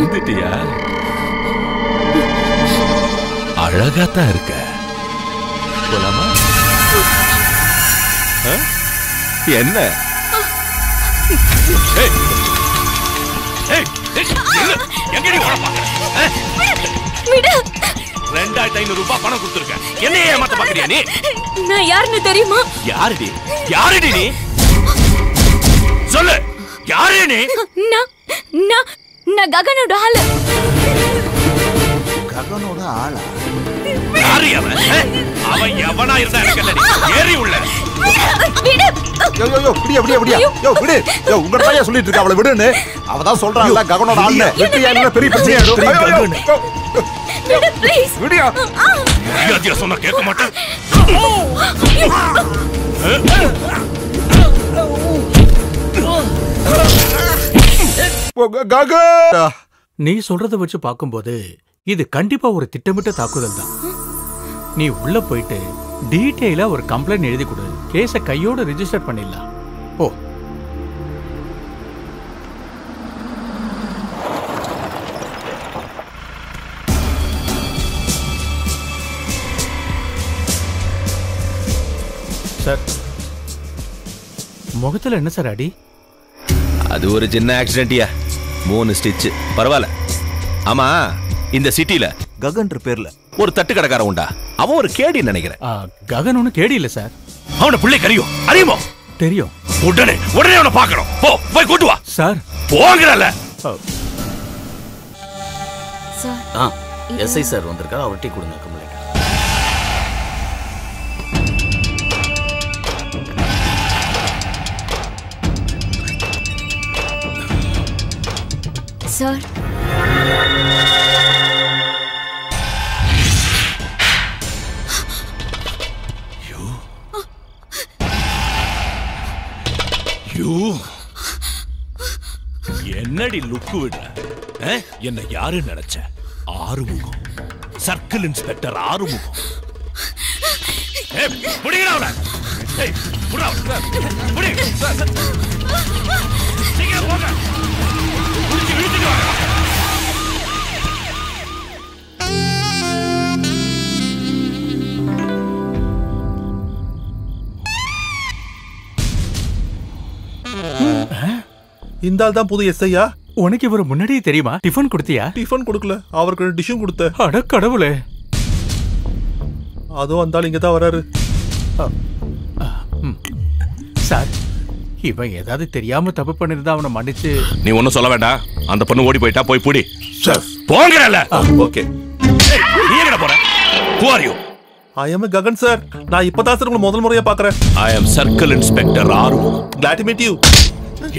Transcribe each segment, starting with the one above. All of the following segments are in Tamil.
வந்துட்டியா? அழகாத்தான் இருக்க. போலாமா? என்ன? எங்கடி ஓட பாக்குற? 2500 ரூபாய் பணம் கொடுத்துருக்க. என்ன ஏமாத்த பாக்குறியா நீ? நான் யாருன்னு தெரியுமா? யாருடி? யாருடி நீ? சொல்லு. யாரு நீ? நான் ககனோட ஆளு. ககனோட ஆளா? யாரு அவன்? அவன் எவனா இருந்தா எனக்கு இல்ல. ஏறி உள்ள. விடு. விடு. விடு. உங்க பையன் சொல்லிட்டு இருக்க அவளை விடுன்னு. அவ தான் சொல்றான்ல ககனோட ஆளு. வெட்டியால பெரிய பிரச்சனை ஆயிடும். விடு ப்ளீஸ். விடுயா. யாதியா சொன்னா கேட்க மாட்டேன். நீ சொல்றத வச்சு பாக்கும்போது இது கண்டிப்பா ஒரு திட்டமிட்ட தாக்குதல் தான். நீ உள்ள போயிட்டு டீடைலா ஒரு கம்ப்ளைண்ட் எழுதி கொடு. கேஸ கையோட ரெஜிஸ்டர் பண்ணிடலாம். ஓ சார், முகத்துல என்ன சார் அடி? அது ஒரு சின்ன ஆக்சிடென்ட்யா. 3 ஸ்டிச். பரவாயில்ல. ஆமா, இந்த சிட்டில ககன்ற பேர்ல ஒரு தட்டு கடைக்காரன் உண்டா? அவன் ஒரு கேடி நினைக்கிறேன். ககன் ஒண்ணு கேடி இல்ல சார். அவன பிள்ளை கரியும் அறியுமோ? தெரியும். உடனே அவனை பார்க்கணும். போய் கூட்டு வா சார். போங்கறல. சார், எஸ்ஐ சார் வந்திருக்கா, அவர்கிட்ட கொடுங்க கம்ப்ளைண்ட். சார், என்னடி லுக்கு விடுற? என்ன யாரு நினைச்ச? Arumugam, circle inspector Arumugam. இந்த ஆள் தான் புது எஸ்ஐயா? உனக்கு இவரு முன்னாடியே தெரியுமா? டிஃபன் கொடுத்தியா? டிஃபன் கொடுக்கல, அவருக்கு டிஷ்ஷும் கொடுத்த. அட கடவுளே. அதோ அந்த ஆள் இங்க தான் வராரு. சார், இவன் ஏதாவது தெரியாம தப்பு பண்ணிருந்தா அவனை மன்னிச்சு. நீ ஒன்னும் சொல்ல வேண்டாம். அந்த பொண்ணு ஓடி போயிட்டா போய் புடி. போங்கறல. ஓகே. நீ எங்க போற? Who are you? I am Gagan sir. நான் இப்பதான் சார் உங்களை முதல் முறையா பார்க்கறேன். I am Circle Inspector Arumugam. Glad to meet you.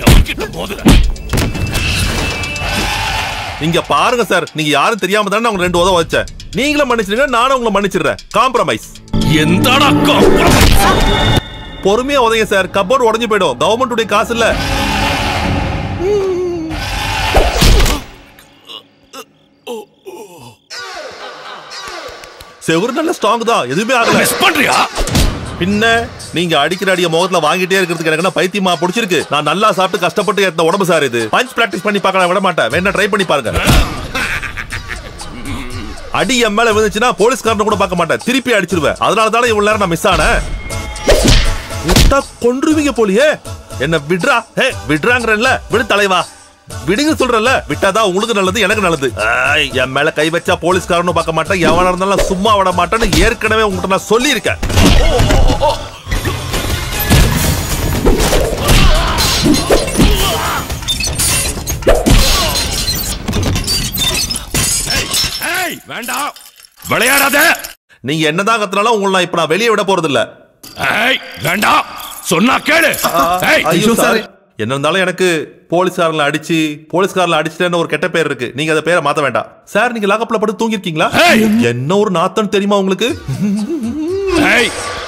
எவன்கிட்ட மோதுற? இங்க பாருங்க சார், நீங்க யாரும் தெரியாம தானே அவங்க 2 உதவ வச்சேன். நீங்களும் மன்னிச்சிடுங்க, நானும் உங்களை மன்னிச்சிடுறேன். காம்ப்ரமைஸ். எந்தடா காம்ப்ரமைஸ்? பொறுமையா உதவுங்க சார், கப்போர்ட் உடைஞ்சு போய்டும். கவர்மெண்ட் உடைய காசு இல்ல. செவுரு நல்ல ஸ்ட்ராங் தான், எதுவுமே ஆகல. மிஸ் பண்றியா? பின்ன நீங்க அடிக்கிற அடிய முகத்துல வாங்கிட்டே இருக்கிறதுக்கு எனக்கு பைத்தியமா பிடிச்சிருக்கு. நான் நல்லா சாப்பிட்டு கஷ்டப்பட்டு ஏத்த உடம்பு சார் இது. பஞ்ச் பிராக்டிஸ் பண்ணி பார்க்க விட மாட்டேன். வேணா ட்ரை பண்ணி பாருங்க. அடி என் மேல விழுந்துச்சுன்னா போலீஸ்காரன் கூட பார்க்க மாட்டேன், திருப்பி அடிச்சிருவேன். அதனால தானே இவ்வளவு நேரம் நான் மிஸ் ஆனேன். விட்டா கொன்றுவீங்க போலியே. என்ன விட்றா? விட்றாங்கறல்ல, விடு தலைவா. விடுங்க சொல்றல, விட்டாதான் உங்களுக்கு நல்லது, எனக்கு நல்லது. என் மேல கை வச்சா போலீஸ்காரனும் பார்க்க மாட்டேன், எவனா இருந்தாலும் சும்மா விட மாட்டேன்னு ஏற்கனவே உங்ககிட்ட நான் சொல்லி இருக்கேன். வேண்டாம், விளையாடாத. நீங்க என்னதான் கத்துனாலும் உங்களை நான் இப்ப நான் வெளியே விட போறது இல்ல. வேண்டாம், சொன்னா கேளு. என்ன இருந்தாலும் எனக்கு போலீஸ்காரங்களை அடிச்சிட்டேன்னு ஒரு கெட்ட பேர் இருக்கு. நீங்க அந்த பேரை மாத்த வேண்டாம் சார். நீங்க லாக்அப்ல படுத்து தூங்கி இருக்கீங்களா? என்ன ஒரு நாத்தம் தெரியுமா உங்களுக்கு?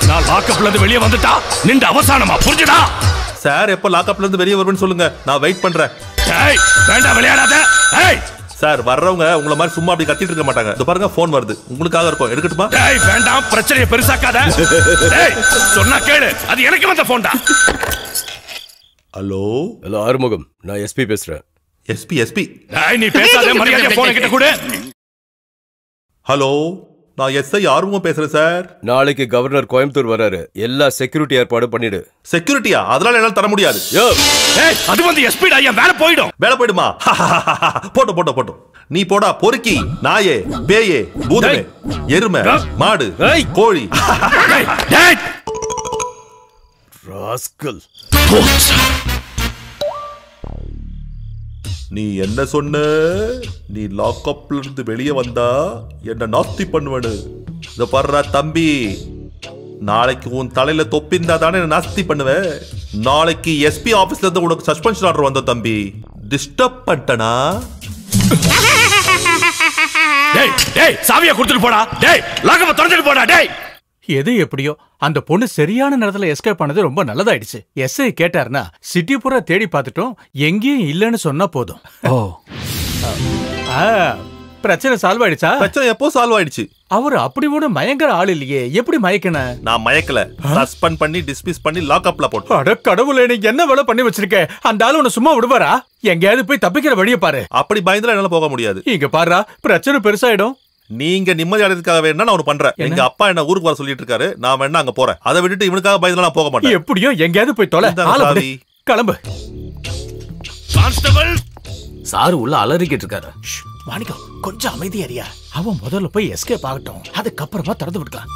நான் லாக்அப்ல இருந்து வெளியே வந்துட்டா நின்று அவசானமா, புரிஞ்சுதா? சார் எப்ப லாக்அப்ல இருந்து வெளியே வருவேன்னு சொல்லுங்க, நான் வெயிட் பண்றேன். வேண்டாம், விளையாடாத. சார் வர்றவங்க உங்களை மாதிரி சும்மா அப்படி கத்திட்டு இருக்க மாட்டாங்க. இது பாருங்க, போன் வருது, உங்களுக்காக இருக்கும், எடுக்கட்டுமா? வேண்டாம், பிரச்சனையை பெருசாக்காத. சொன்னா கேளு, அது எனக்கு வந்த போன்டா. ஹலோ ஹலோ ஆறுமுகம், நான் எஸ்பி பேசுறேன். SP SP. நீ பேசாத, மரியாதை போன் கிட்ட கொடு. ஹலோ, நான் எஸ்ஐ ஆர்வம் பேசுறேன் சார். நாளைக்கு கவர்னர் கோயம்புத்தூர் வராரு. எல்லா செக்யூரிட்டி ஏற்பாடு பண்ணிடு. செக்யூரிட்டியா? அதனால என்னால தர முடியாது. அது வந்து எஸ்பிடா, என் வேலை போயிடும். வேலை போயிடுமா? போட்டோம் போட்டோம் போட்டோம். நீ போடா பொறுக்கி, நாயே, பேயே, பூதமே, எருமை, மாடு, கோழி. ராஸ்கல். நீ என்ன சொன்ன? நீ லாக்அப்ல இருந்து வெளியே வந்தா என்ன நாஸ்தி பண்ணுவனு? இத பாருடா தம்பி, நாளைக்கு உன் தலையில தொப்பிந்தா தானே நாஸ்தி பண்ணுவ. நாளைக்கு எஸ்பி ஆபீஸ்ல இருந்து உனக்கு சஸ்பென்ஷன் ஆர்டர் வந்த தம்பி. டிஸ்டர்ப் பண்ணிட்டனா? டேய் டேய், சாவியை கொடுத்துட்டு போடா. டேய், லாக்கப்பை திறந்துட்டு போடா. டேய், எது எப்படியோ அந்த பொண்ணு சரியான நேரத்துல எஸ்கேப் பண்ணது ரொம்ப நல்லதாயிடுச்சு. எஸ்ஐ கேட்டாருன்னா சிட்டி பூரா தேடி பார்த்துட்டோம், எங்கேயும் இல்லைன்னு சொன்னா போதும். பிரச்சனை சால்வ் ஆயிடுச்சா? பிரச்சனை எப்போ சால்வ் ஆயிடுச்சு. அவரு அப்படி ஒண்ணு மயங்கர ஆள் இல்லையே, எப்படி மயக்கன? நான் மயக்கல, சஸ்பெண்ட் பண்ணி டிஸ்மிஸ் பண்ணி லாக்அப்ல போட்டேன். அட கடவுளே, நீ என்ன வேலை பண்ணி வச்சிருக்க? அந்த ஆளு உன்னை சும்மா விடுவாரா? எங்கேயாவது போய் தப்பிக்கிற வழியை பாரு. அப்படி பயந்துல என்னால போக முடியாது. இங்க பாருடா, பிரச்சனை பெருசாயிடும். நீங்க நிம்மதி அடைறதுக்காக வேணா நான் ஒன்னு பண்றேன். எங்க அப்பா என்ன ஊருக்கு வர சொல்லிட்டு இருக்காரு, நான் வேணா அங்க போறேன். அதை விட்டுட்டு இவனுக்காக பயந்துல நான் போக மாட்டேன். எப்படியோ எங்கேயாவது போய் தொலை. கிளம்பு. கான்ஸ்டபிள் சார் உள்ள அலறிக்கிட்டு இருக்காரு. மாணிக்கம், கொஞ்சம் அமைதியாரியா. அவன் முதல்ல போய் எஸ்கேப் ஆகட்டும், அதுக்கப்புறமா திறந்து விட்டுக்கலாம்.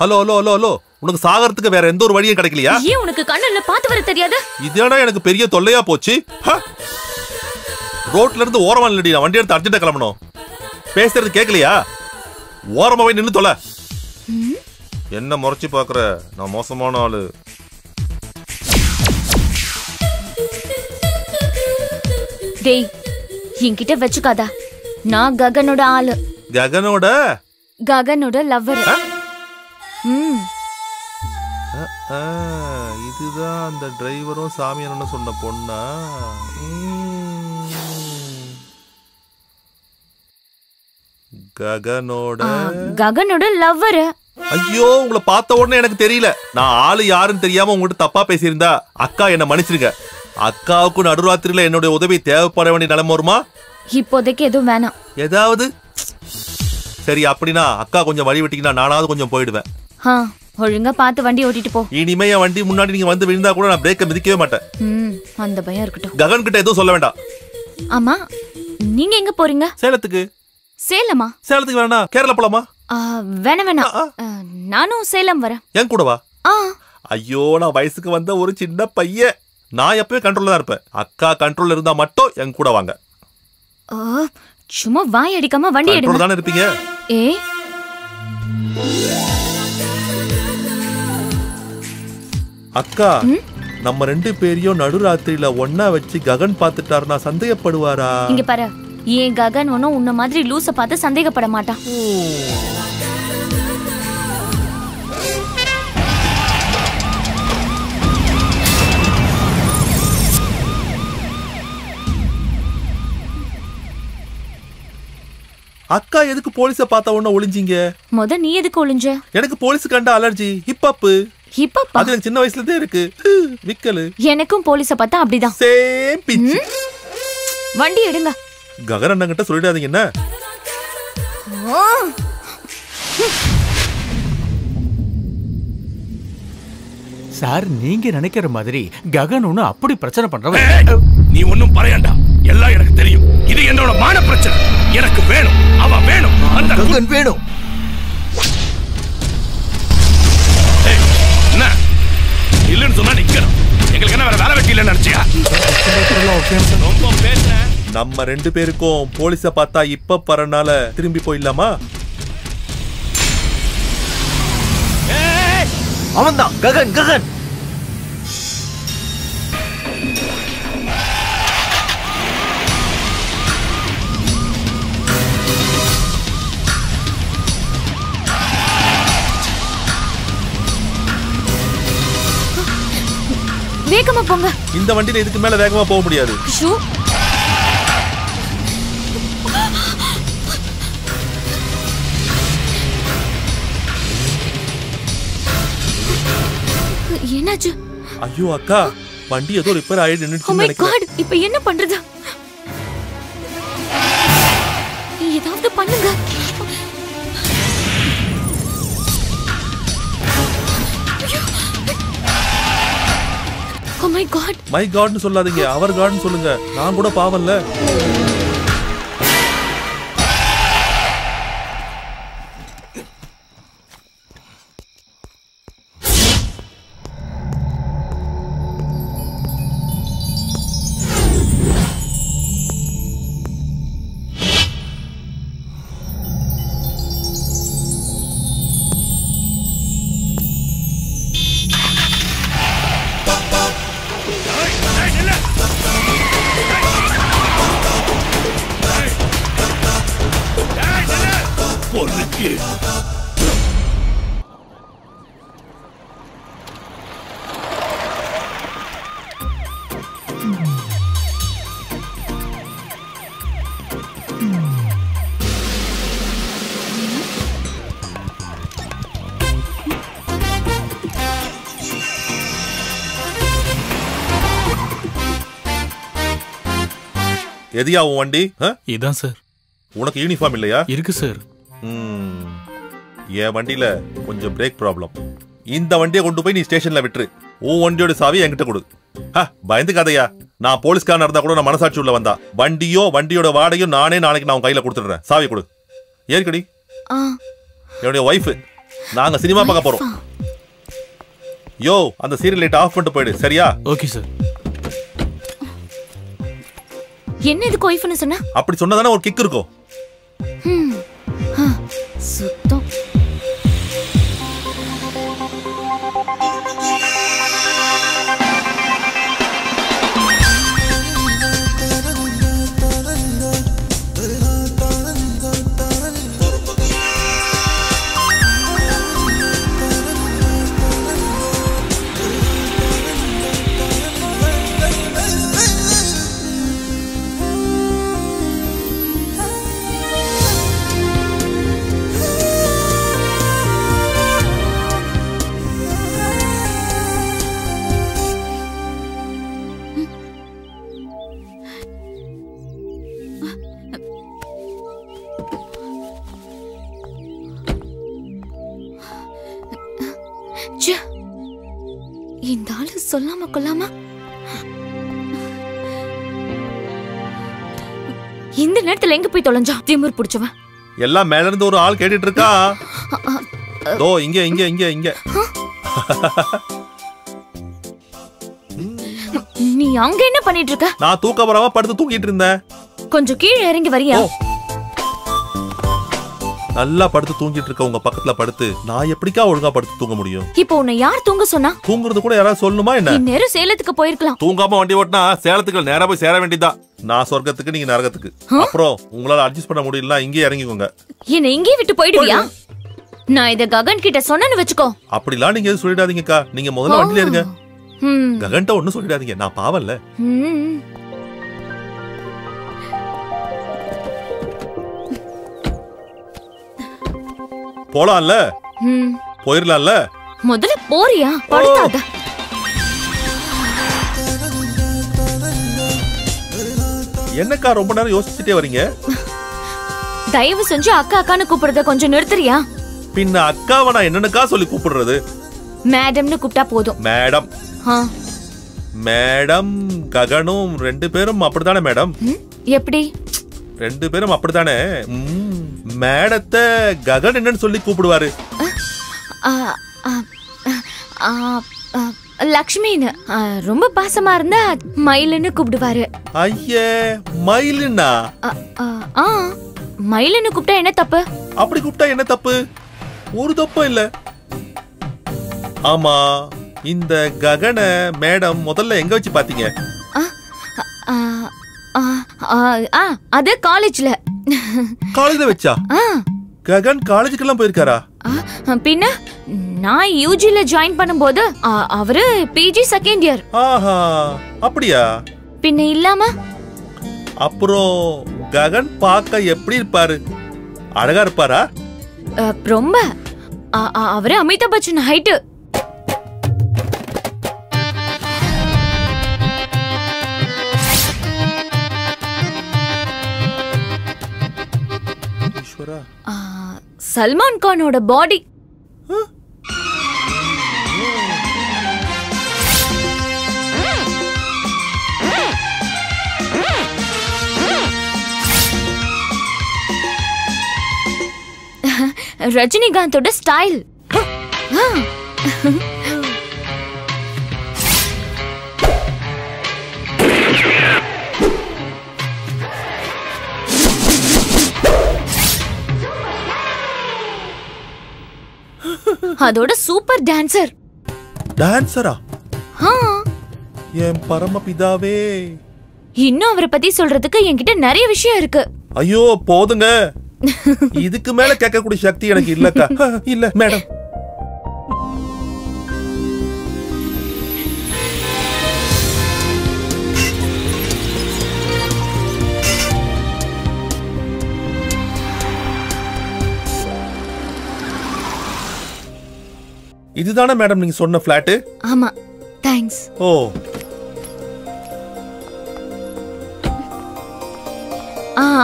ஹலோ ஹலோ ஹலோ ஹலோ, உனக்கு சாகறதுக்கு வேற எந்த ஒரு வழியும் கிடைக்கலையா? ஏன் உனக்கு கண்ணல்ல பாத்து வர தெரியாது? இதேடா எனக்கு பெரிய தொல்லையா போச்சு. ரோட்ல இருந்து ஓரமா நில்லடி, நான் வண்டி எடுத்து அர்ஜென்ட்டா கிளம்பணும். பேசுறது கேட்கலையா? ஓரமா போய் நின்னு தொலை. என்ன முறைச்சு பாக்குற? நான் மோசமான ஆளு. டேய், என்கிட்ட வச்சுக்காதா. நான் ககனோட ஆளு. ககனோட லவ்வர். இதுதான் அந்த டிரைவரும் சாமியானு சொன்ன பொண்ணா? ககனோட லவ்வர். ஐயோ, உங்களை பார்த்த உடனே எனக்கு தெரியல. நான் ஆளு யாருன்னு தெரியாம உங்ககிட்ட தப்பா பேசியிருந்தா அக்கா என்ன மன்னிச்சிருங்க. அக்காவுக்கு நடுராத்திரியில என்னுடைய உதவி தேவைப்பட வேண்டிய நிலைமை வருமா? இப்போதைக்கு எதுவும் வேணாம். ஏதாவது சரி, அப்படின்னா அக்கா கொஞ்சம் வழி விட்டீங்கன்னா நானாவது கொஞ்சம் போயிடுவேன். ஒழுங்கா பார்த்து வண்டி ஓட்டிட்டு போ. இனிமே என் வண்டி முன்னாடி நீங்க வந்து விழுந்தா கூட நான் பிரேக்க மிதிக்கவே மாட்டேன். அந்த பயம் இருக்கட்டும். ககன் கிட்ட எதுவும் சொல்ல வேண்டாம். ஆமா, நீங்க எங்க போறீங்க? சேலத்துக்கு. சேலமா? சேலத்துக்கு வேணா, கேரளா போலாமா? வேணாம், நானும் சேலம் வரேன். என் கூடவா? ஐயோ, நான் வயசுக்கு வந்த ஒரு சின்ன பையன். நான் எப்பவே கண்ட்ரோல்ல தான் இருப்பேன். அக்கா கண்ட்ரோல்ல இருந்தா மட்டும் என் கூட வாங்க. சும்மா வாய் அடிக்காம வண்டி எடுங்க. கண்ட்ரோல் தானே இருப்பீங்க. அக்கா, நம்ம ரெண்டு பேரையும் நடுராத்திரியில ஒன்னா வச்சு ககன் பாத்துட்டாருன்னா சந்தேகப்படுவாரா? இங்க பாரு, ஏன் ககன் ஒன்னும் உன்ன மாதிரி லூச பார்த்து சந்தேகப்பட மாட்டான். அக்கா எதுக்கு போலீஸ பார்த்த உடனே ஒளிஞ்சீங்க? நீ எதுக்கு ஒளிஞ்ச? எனக்கு போலீஸ் கண்ட அலர்ஜி. ஹிப்ஹாப் அது எனக்கு சின்ன வயசுல இருந்தே இருக்கு. விக்கல். எனக்கும் போலீஸ பார்த்தா அப்படிதான். Same pitch. வண்டி எடுங்க. ககன் அண்ணன் கிட்ட சொல்லிடாதீங்க என்ன? சார், நீங்க நினைக்கிற மாதிரி ககன் ஒண்ணு அப்படி பிரச்சனை பண்றவன். நீ ஒன்னும் பரையாண்டா, எல்லாம் எனக்கு தெரியும். இது என்னோட மான பிரச்சனை. எனக்கு வேணும், அவ வேணும், அந்த ககன் வேணும். என்ன இல்லன்னு சொன்னா நிக்கணும். எங்களுக்கு என்ன வேற வேலை வெட்டி இல்லன்னு நினைச்சியா? ரொம்ப பேசுறேன். நம்ம ரெண்டு பேருக்கும் போலீஸ பார்த்தா இப்ப பரனால திரும்பி போயிடலாமா? அவன்தான் ககன். ககன் வேகமா போங்க. இந்த வண்டியில இதுக்கு மேல வேகமா போக முடியாது. என்னாச்சு? ஐயோ அக்கா, வண்டி ஏதோ ரிப்பேர் ஆயிட்டு Oh நின்னுச்சுன்னு my நினைக்கிறேன். God, இப்போ என்ன பண்றது? ஏதாவது பண்ணுங்க. Oh my God. மை காட்னு சொல்லாதீங்க, அவர் காட்னு சொல்லுங்க. நான் கூட பாவம்ல. எதியா உன் வண்டி? இதான் சார். உனக்கு யூனிஃபார்ம் இல்லையா? இருக்கு சார். என் வண்டியில கொஞ்சம் பிரேக் ப்ராப்ளம். இந்த வண்டியை கொண்டு போய் நீ ஸ்டேஷன்ல விட்டுரு. உன் வண்டியோட சாவி என்கிட்ட கொடு. பயந்துக்காதையா, நான் போலீஸ்காரன் இருந்தா கூட நான் மனசாட்சி உள்ள வந்தா வண்டியோட வாடகையும் நானே நாளைக்கு நான் கையில கொடுத்துடுறேன். சாவி கொடு. ஏற்கடி என்னுடைய ஒய்ஃப், நாங்க சினிமா பார்க்க போறோம். யோ, அந்த சீரியல் லைட் ஆஃப் பண்ணிட்டு போயிடு, சரியா? Okay sir. என்ன இது ஒய்ஃப்னு சொன்னா? அப்படி சொன்னதானே ஒரு கிக் இருக்கும். சுத்தம். இந்த ஆளு சொல்லாம கொள்ளாம இந்த நேரத்துல எங்க போய் தொலைஞ்சா? திமிர் பிடிச்சவன். எல்லாம் மேல இருந்து ஒரு ஆள் கேட்டுட்டு இருக்கா. தோ இங்க இங்க இங்க இங்க. நீ அங்க என்ன பண்ணிட்டு இருக்க? நான் தூக்க வரவா படுத்து தூங்கிட்டு இருந்தேன். கொஞ்சம் கீழே இறங்கி வரியா? நல்லா படுத்து தூங்கிட்டு இருக்க உங்க பக்கத்துல படுத்து நான் எப்படிக்கா ஒழுங்கா படுத்து தூங்க முடியும்? இப்போ உன்னை யார் தூங்க சொன்னா? தூங்குறது கூட யாராவது சொல்லணுமா என்ன? நேரம் சேலத்துக்கு போயிருக்கலாம். தூங்காம வண்டி ஓட்டினா சேலத்துக்கு நேரா போய் சேர வேண்டியதா. நான் சொர்க்கத்துக்கு, நீங்க நரகத்துக்கு. அப்புறம் உங்களால அட்ஜஸ்ட் பண்ண முடியல, இங்கே இறங்கிக்கோங்க. என்ன இங்கே விட்டு போயிடுவியா? நான் இத ககன் கிட்ட சொன்னேன்னு வெச்சுக்கோ. அப்படிலாம் நீங்க எதுவும் சொல்லிடாதீங்கக்கா. நீங்க முதல்ல வண்டியில இருங்க. ககன்ட்ட ஒண்ணும் சொல்லிடாதீங்க, நான் பாவம்ல. போலாம்ல, போயிரலாம்ல. முதல்ல போறியா? படுத்தாத. என்னக்கா ரொம்ப நேரம் யோசிச்சுட்டே வரீங்க? தயவு செஞ்சு அக்கா அக்கான்னு கூப்பிடுறத கொஞ்சம் நிறுத்துறியா? பின்ன அக்காவை நான் என்னன்னுக்கா சொல்லி கூப்பிடுறது? மேடம்னு கூப்பிட்டா போதும். மேடம் மேடம் ககனும் ரெண்டு பேரும் அப்படித்தானே மேடம்? எப்படி? ரெண்டு பேரும் அப்படித்தானே. மேடத்தை ககன் என்னன்னு சொல்லி கூப்பிடுவாரு? லக்ஷ்மின்னு. ரொம்ப பாசமா இருந்தா மயிலுன்னு கூப்பிடுவாரு. ஐயே, மயிலுன்னா? மயிலுன்னு கூப்பிட்டா என்ன தப்பு? அப்படி கூப்பிட்டா என்ன தப்பு? ஒரு தப்பும் இல்ல. ஆமா, இந்த ககன மேடம் முதல்ல எங்க வச்சு பாத்தீங்க? அது காலேஜ்ல. காலேஜ்ல வச்சா? ககன் காலேஜுக்கெல்லாம் போயிருக்காரா? பின்ன நான் யூஜில ஜாயின் பண்ணும்போது அவரு பிஜி செகண்ட் இயர். ஆஹா, அப்படியா? பின்ன இல்லாம. அப்புறம் ககன் பார்க்க எப்படி இருப்பாரு? அழகா இருப்பாரா? ரொம்ப. அவரு அமிதாப் பச்சன் ஹைட். டான்சரா? சல்மான் கானோட பாடி. ரஜினிகாந்தோட ஸ்டைல். அதோட சூப்பர் டான்சர். டான்சரா? என் பரமபிதாவே. இன்னும் அவரை பத்தி சொல்றதுக்கு என்கிட்ட நிறைய விஷயம் இருக்கு. ஐயோ போதுங்க, இதுக்கு மேல கேட்கக்கூடிய சக்தி எனக்கு இல்லக்கா. இல்ல மேடம். இதுதானே மேடம் நீங்க சொன்ன பிளாட்? ஆமா, தேங்க்ஸ். ஓ,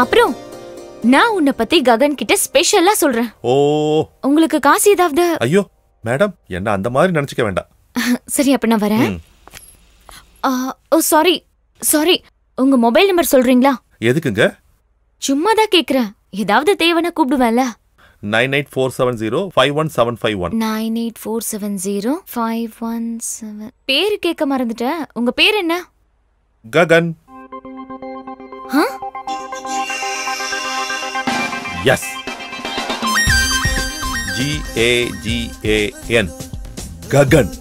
அப்புறம் நான் உன்னை பத்தி ககன் கிட்ட ஸ்பெஷலா சொல்றேன். ஓ, உங்களுக்கு காசு ஏதாவது? ஐயோ மேடம், என்ன அந்த மாதிரி நினைச்சுக்க வேண்டாம். சரி, அப்ப நான் வரேன். ஓ சாரி சாரி, உங்க மொபைல் நம்பர் சொல்றீங்களா? எதுக்குங்க? சும்மா தான் கேக்குறேன், ஏதாவது தேவைன்னா கூப்பிடுவேன்ல. 9847051751. 98470517. பேரு கேட்க மறந்துட்டேன். உங்க பேர் என்ன? ககன். Yes, GAGAN. ககன்.